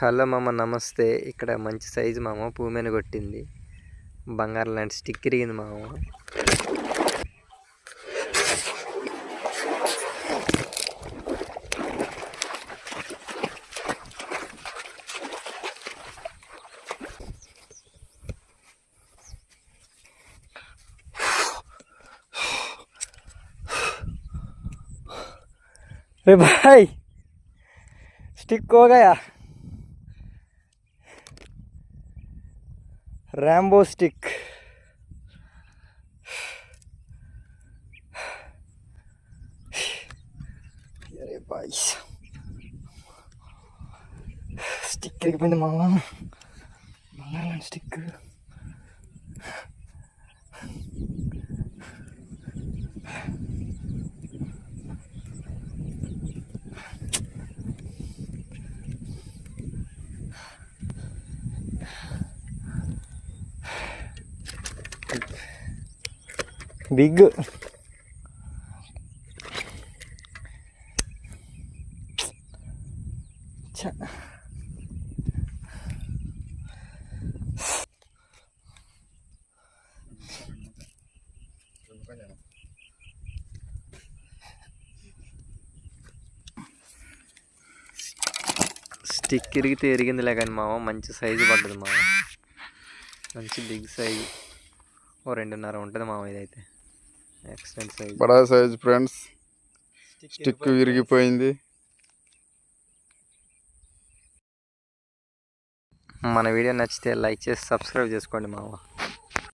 Hello మామ, నమస్తే. ఇక్కడ మంచి సైజు మామ పూమెన కొట్టింది. బంగారం లాంటి స్టిక్ ఇరిగింది మామ. रे भाई, स्टिक हो गया. Rambo stick. अरे भाई, स्टिक मामा, स्टिक. बिग స్టిక్ ఇరిగితే ఎరిగిందిలే కానీ మామ, మంచి సైజు పడ్డది మామ. మంచి బిగ్ సైజు, ఓ 2.5 ఉంటుంది మామ. ఇదైతే ఎక్సలెంట్ సైజ్, బడా సైజ్ ఫ్రెండ్స్. స్టిక్ విరిగిపోయింది. మన వీడియో నచ్చితే లైక్ చేసి సబ్స్క్రైబ్ చేసుకోండి మామ.